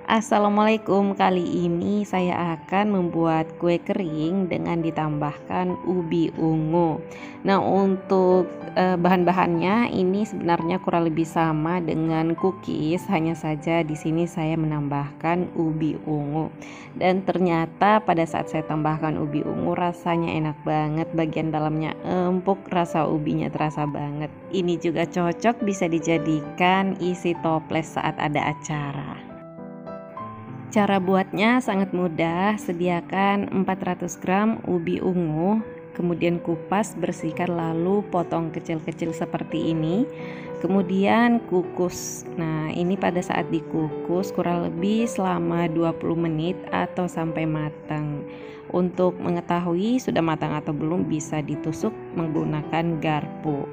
Assalamualaikum, kali ini saya akan membuat kue kering dengan ditambahkan ubi ungu. Nah, untuk bahan-bahannya ini sebenarnya kurang lebih sama dengan cookies, hanya saja di sini saya menambahkan ubi ungu. Dan ternyata pada saat saya tambahkan ubi ungu rasanya enak banget, bagian dalamnya empuk, rasa ubinya terasa banget. Ini juga cocok bisa dijadikan isi toples saat ada acara. Cara buatnya sangat mudah, sediakan 400 gram ubi ungu, kemudian kupas, bersihkan lalu potong kecil-kecil seperti ini. Kemudian kukus. Nah, ini pada saat dikukus kurang lebih selama 20 menit atau sampai matang. Untuk mengetahui sudah matang atau belum bisa ditusuk menggunakan garpu.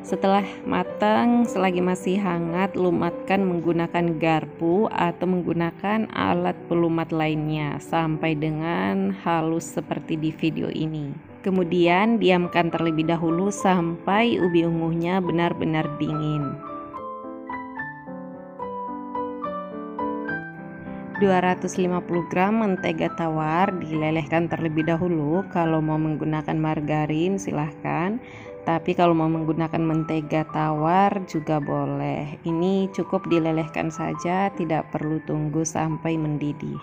Setelah matang, selagi masih hangat, lumatkan menggunakan garpu atau menggunakan alat pelumat lainnya sampai dengan halus seperti di video ini. Kemudian diamkan terlebih dahulu sampai ubi ungunya benar-benar dingin. 250 gram mentega tawar dilelehkan terlebih dahulu. Kalau mau menggunakan margarin silahkan, tapi kalau mau menggunakan mentega tawar juga boleh. Ini cukup dilelehkan saja, tidak perlu tunggu sampai mendidih.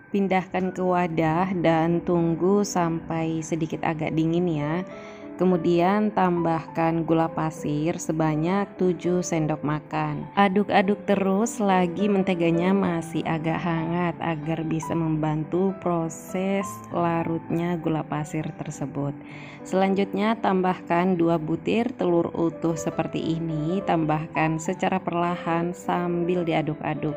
Pindahkan ke wadah dan tunggu sampai sedikit agak dingin ya. Kemudian tambahkan gula pasir sebanyak 7 sendok makan. Aduk-aduk terus selagi menteganya masih agak hangat agar bisa membantu proses larutnya gula pasir tersebut. Selanjutnya tambahkan 2 butir telur utuh seperti ini, tambahkan secara perlahan sambil diaduk-aduk.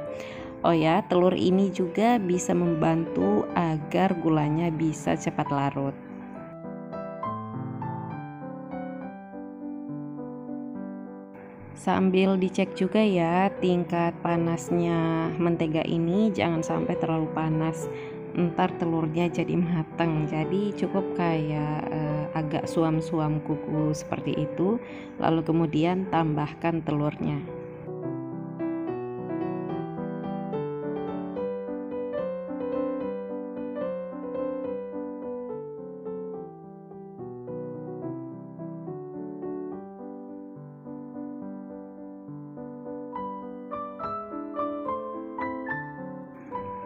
Oh ya, telur ini juga bisa membantu agar gulanya bisa cepat larut. Sambil dicek juga ya tingkat panasnya mentega ini, jangan sampai terlalu panas, ntar telurnya jadi matang. Jadi cukup kayak agak suam-suam kuku seperti itu, lalu kemudian tambahkan telurnya.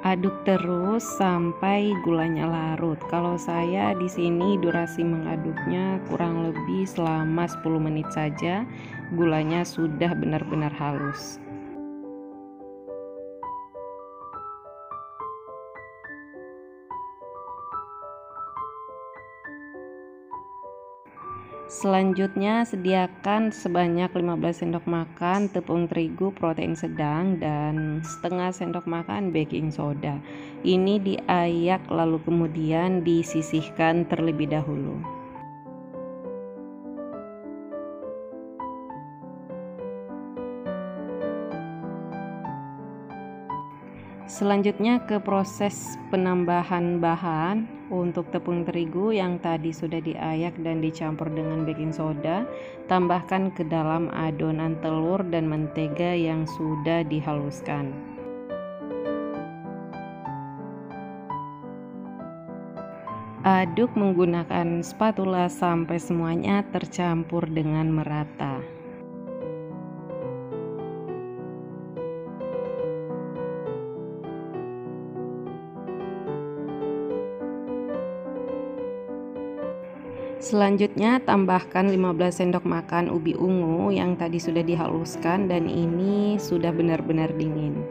Aduk terus sampai gulanya larut. Kalau saya di sini durasi mengaduknya kurang lebih selama 10 menit saja, gulanya sudah benar-benar halus. Selanjutnya sediakan sebanyak 15 sendok makan tepung terigu protein sedang dan setengah sendok makan baking soda. Ini diayak lalu kemudian disisihkan terlebih dahulu. Selanjutnya ke proses penambahan bahan. Untuk tepung terigu yang tadi sudah diayak dan dicampur dengan baking soda, tambahkan ke dalam adonan telur dan mentega yang sudah dihaluskan. Aduk menggunakan spatula sampai semuanya tercampur dengan merata. Selanjutnya tambahkan 15 sendok makan ubi ungu yang tadi sudah dihaluskan dan ini sudah benar-benar dingin.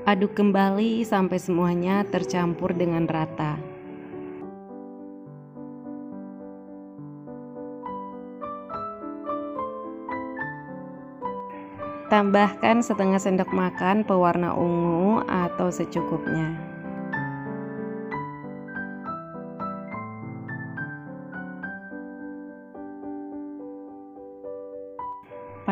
Aduk kembali sampai semuanya tercampur dengan rata. Tambahkan setengah sendok makan pewarna ungu atau secukupnya.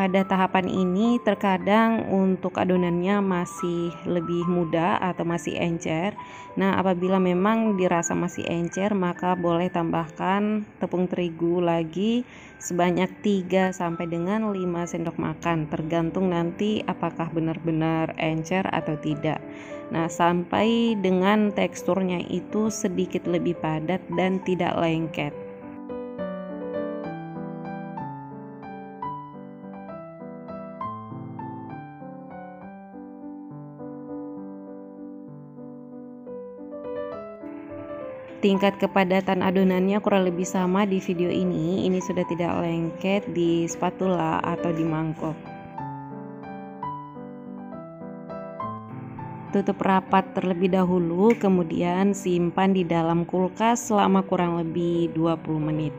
Pada tahapan ini terkadang untuk adonannya masih lebih muda atau masih encer. Nah, apabila memang dirasa masih encer, maka boleh tambahkan tepung terigu lagi sebanyak 3 sampai dengan 5 sendok makan, tergantung nanti apakah benar-benar encer atau tidak. Nah, sampai dengan teksturnya itu sedikit lebih padat dan tidak lengket. Tingkat kepadatan adonannya kurang lebih sama di video ini. Ini sudah tidak lengket di spatula atau di mangkok. Tutup rapat terlebih dahulu, kemudian simpan di dalam kulkas selama kurang lebih 20 menit.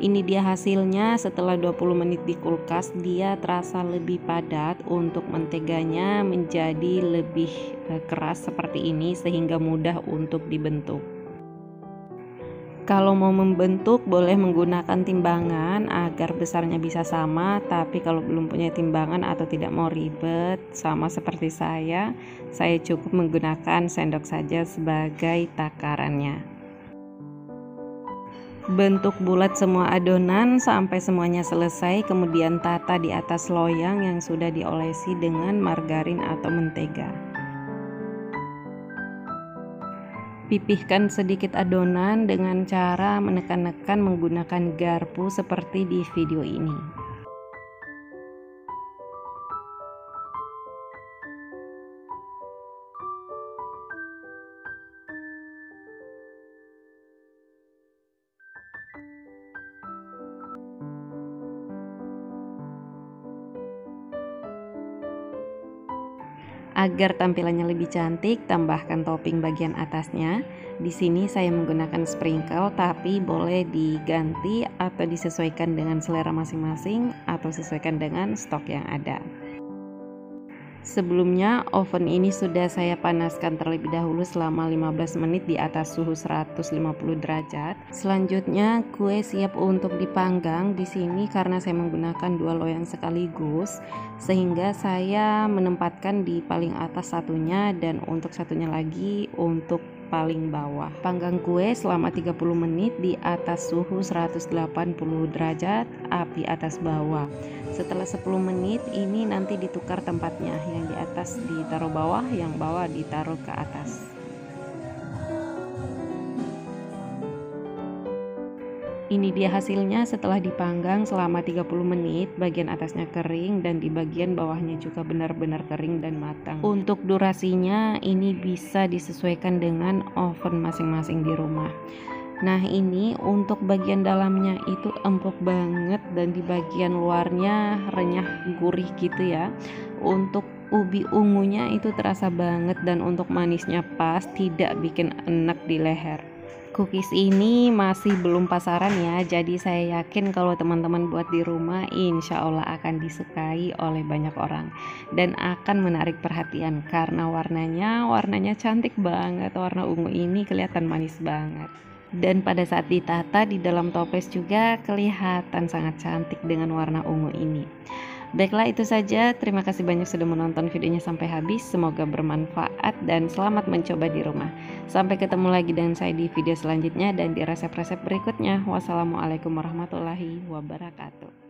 Ini dia hasilnya. Setelah 20 menit di kulkas, dia terasa lebih padat. Untuk menteganya menjadi lebih keras seperti ini sehingga mudah untuk dibentuk. Kalau mau membentuk boleh menggunakan timbangan agar besarnya bisa sama, tapi kalau belum punya timbangan atau tidak mau ribet sama seperti saya cukup menggunakan sendok saja sebagai takarannya. Bentuk bulat semua adonan sampai semuanya selesai, kemudian tata di atas loyang yang sudah diolesi dengan margarin atau mentega. Pipihkan sedikit adonan dengan cara menekan-nekan menggunakan garpu seperti di video ini. Agar tampilannya lebih cantik, tambahkan topping bagian atasnya. Di sini saya menggunakan sprinkle, tapi boleh diganti atau disesuaikan dengan selera masing-masing atau sesuaikan dengan stok yang ada. Sebelumnya oven ini sudah saya panaskan terlebih dahulu selama 15 menit di atas suhu 150 derajat. Selanjutnya kue siap untuk dipanggang. Di sini karena saya menggunakan 2 loyang sekaligus, sehingga saya menempatkan di paling atas satunya dan untuk satunya lagi untuk paling bawah. Panggang kue selama 30 menit di atas suhu 180 derajat, api atas bawah. Setelah 10 menit ini nanti ditukar tempatnya, yang di atas ditaruh bawah, yang bawah ditaruh ke atas. Ini dia hasilnya setelah dipanggang selama 30 menit. Bagian atasnya kering dan di bagian bawahnya juga benar-benar kering dan matang. Untuk durasinya ini bisa disesuaikan dengan oven masing-masing di rumah. Nah, ini untuk bagian dalamnya itu empuk banget dan di bagian luarnya renyah gurih gitu ya. Untuk ubi ungunya itu terasa banget dan untuk manisnya pas, tidak bikin enek di leher. Cookies ini masih belum pasaran ya, jadi saya yakin kalau teman-teman buat di rumah insya Allah akan disukai oleh banyak orang dan akan menarik perhatian karena warnanya cantik banget. Warna ungu ini kelihatan manis banget. Dan pada saat ditata di dalam toples juga kelihatan sangat cantik dengan warna ungu ini. Baiklah, itu saja. Terima kasih banyak sudah menonton videonya sampai habis. Semoga bermanfaat dan selamat mencoba di rumah. Sampai ketemu lagi dengan saya di video selanjutnya dan di resep-resep berikutnya. Wassalamualaikum warahmatullahi wabarakatuh.